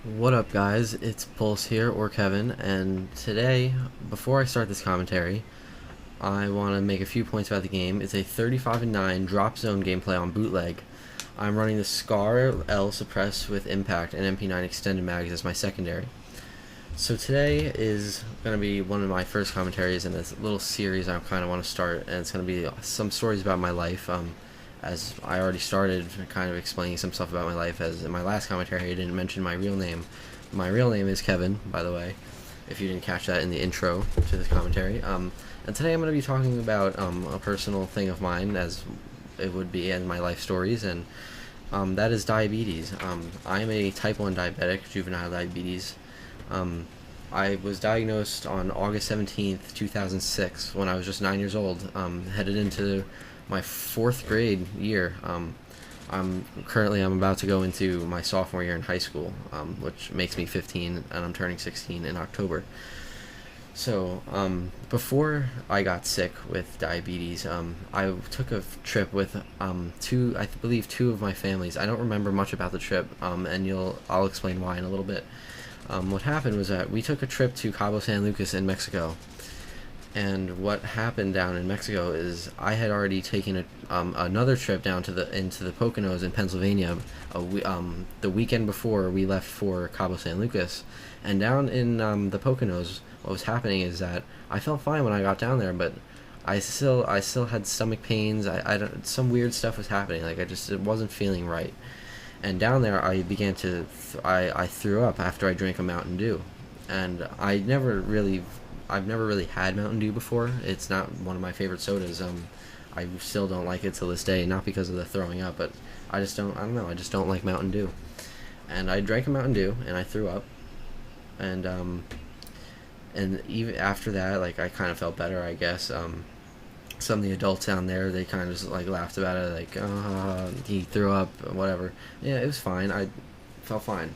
What up, guys? It's Pulse here, or Kevin, and today, before I start this commentary, I want to make a few points about the game. It's a 35-9 drop zone gameplay on bootleg. I'm running the Scar L suppress with Impact and MP9 extended mags as my secondary. So today is going to be one of my first commentaries in this little series I kind of want to start, and it's going to be some stories about my life. As I already started kind of explaining some stuff about my life, as in my last commentary I didn't mention my real name. My real name is Kevin, by the way, if you didn't catch that in the intro to this commentary. And today I'm going to be talking about a personal thing of mine, as it would be in my life stories, and that is diabetes. I'm a type 1 diabetic, juvenile diabetes. I was diagnosed on August 17th, 2006, when I was just 9 years old, headed into my fourth grade year. I'm about to go into my sophomore year in high school, which makes me 15, and I'm turning 16 in October. So, before I got sick with diabetes, I took a trip with I believe two of my families. I don't remember much about the trip, and I'll explain why in a little bit. What happened was that we took a trip to Cabo San Lucas in Mexico, and what happened down in Mexico is I had already taken another trip down to into the Poconos in Pennsylvania, the weekend before we left for Cabo San Lucas, and down in the Poconos, what was happening is that I felt fine when I got down there, but I still had stomach pains. I don't, some weird stuff was happening. Like it wasn't feeling right. And down there, I threw up after I drank a Mountain Dew, and I've never really had Mountain Dew before. It's not one of my favorite sodas. I still don't like it till this day, not because of the throwing up, but I don't know. I just don't like Mountain Dew, and I drank a Mountain Dew and I threw up, and even after that, like I kind of felt better, I guess. Some of the adults down there, they kind of just like laughed about it, like, he threw up, whatever. Yeah, it was fine. I felt fine.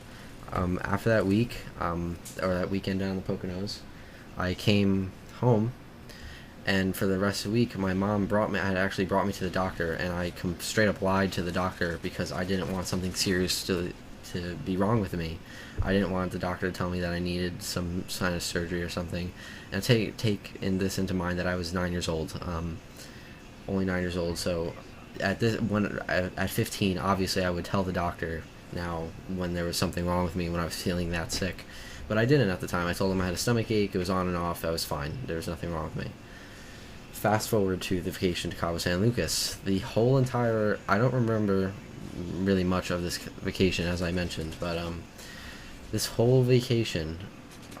After that week, or that weekend down in the Poconos, I came home, and for the rest of the week, my mom had actually brought me to the doctor, and I straight up lied to the doctor because I didn't want something serious to be wrong with me. I didn't want the doctor to tell me that I needed some sinus surgery or something. And take in this into mind that I was 9 years old, only 9 years old. So at 15, obviously I would tell the doctor now when there was something wrong with me, when I was feeling that sick. But I didn't at the time. I told him I had a stomach ache. It was on and off. I was fine. There was nothing wrong with me. Fast forward to the vacation to Cabo San Lucas. I don't remember really much of this vacation, as I mentioned, but this whole vacation,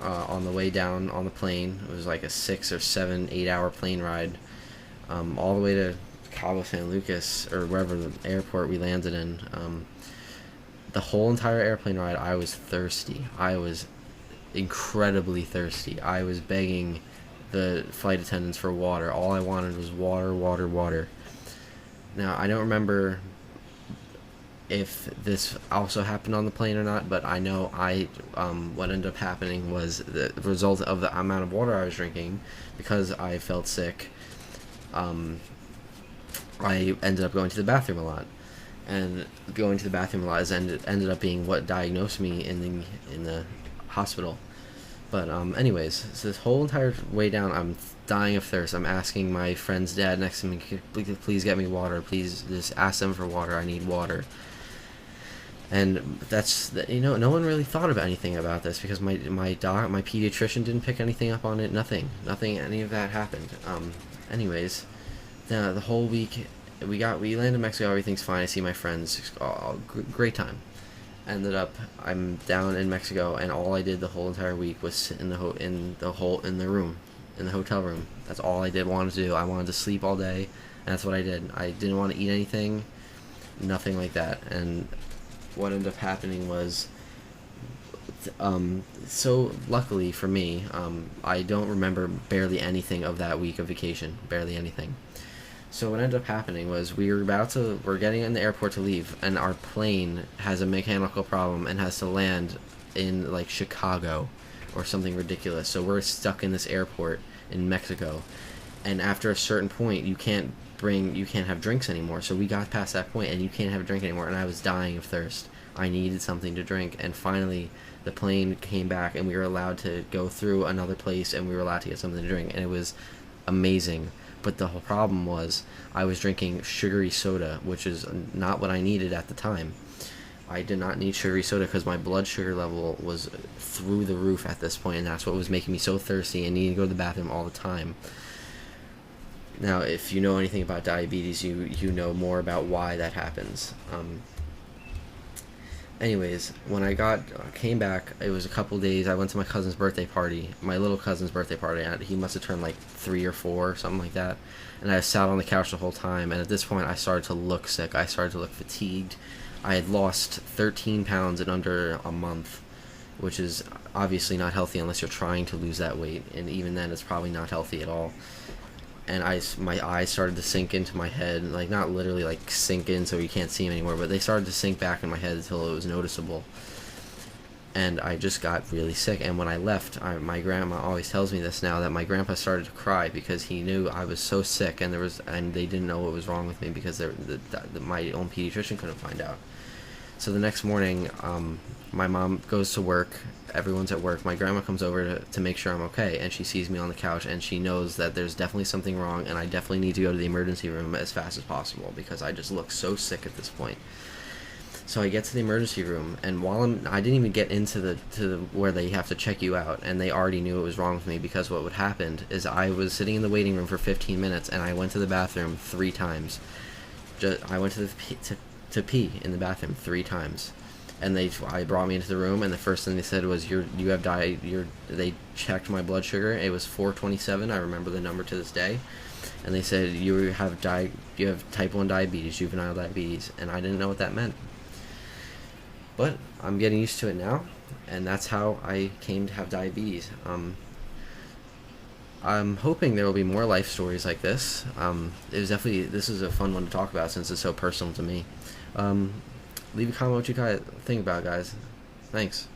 on the way down on the plane, it was like a 6 or 7, 8 hour plane ride, all the way to Cabo San Lucas, or wherever the airport we landed in. The whole entire airplane ride, I was thirsty. I was incredibly thirsty. I was begging the flight attendants for water. All I wanted was water, water, water. Now, I don't remember if this also happened on the plane or not, but I know what ended up happening was the result of the amount of water I was drinking, because I felt sick. I ended up going to the bathroom a lot, and going to the bathroom a lot ended up being what diagnosed me in the hospital. But anyways, so this whole entire way down, I'm dying of thirst. I'm asking my friend's dad next to me, please get me water. Please just ask them for water. I need water. And no one really thought about anything about this, because my pediatrician didn't pick anything up on it. Nothing, any of that happened. Anyways, the whole week we landed in Mexico. Everything's fine. I see my friends. Great time. Ended up, I'm down in Mexico, and all I did the whole entire week was sit in the hotel room. That's all I wanted to do. I wanted to sleep all day, and that's what I did. I didn't want to eat anything, nothing like that. And what ended up happening was, so luckily for me, I don't remember barely anything of that week of vacation, barely anything. So what ended up happening was we're getting in the airport to leave, and our plane has a mechanical problem and has to land in like Chicago or something ridiculous. So we're stuck in this airport in Mexico, and after a certain point, you can't have drinks anymore. So we got past that point, and you can't have a drink anymore, and I was dying of thirst. I needed something to drink, and finally the plane came back and we were allowed to go through another place and we were allowed to get something to drink, and it was amazing. But the whole problem was I was drinking sugary soda, which is not what I needed at the time. I did not need sugary soda because my blood sugar level was through the roof at this point, and that's what was making me so thirsty and needing to go to the bathroom all the time. Now, if you know anything about diabetes, you know more about why that happens. Anyways, when I came back, it was a couple days. I went to my cousin's birthday party, my little cousin's birthday party. He must have turned like 3 or 4 or something like that. And I sat on the couch the whole time. And at this point, I started to look sick. I started to look fatigued. I had lost 13 pounds in under a month, which is obviously not healthy unless you're trying to lose that weight. And even then, it's probably not healthy at all. And my eyes started to sink into my head, like not literally like sink in so you can't see them anymore, but they started to sink back in my head until it was noticeable. And I just got really sick. And when I left, my grandma always tells me this now, that my grandpa started to cry because he knew I was so sick, and they didn't know what was wrong with me because my own pediatrician couldn't find out. So the next morning, my mom goes to work. Everyone's at work. My grandma comes over to make sure I'm okay, and she sees me on the couch, and she knows that there's definitely something wrong, and I definitely need to go to the emergency room as fast as possible because I just look so sick at this point. So I get to the emergency room, and I didn't even get into the where they have to check you out, and they already knew what was wrong with me because what happened is I was sitting in the waiting room for 15 minutes, and I went to the bathroom 3 times. I went to pee in the bathroom 3 times. And they brought me into the room, and the first thing they said was, they checked my blood sugar. It was 427. I remember the number to this day. And they said, you have type 1 diabetes, juvenile diabetes, and I didn't know what that meant. But I'm getting used to it now, and that's how I came to have diabetes. I'm hoping there will be more life stories like this. This is a fun one to talk about since it's so personal to me. Leave a comment what you guys think about, guys. Thanks.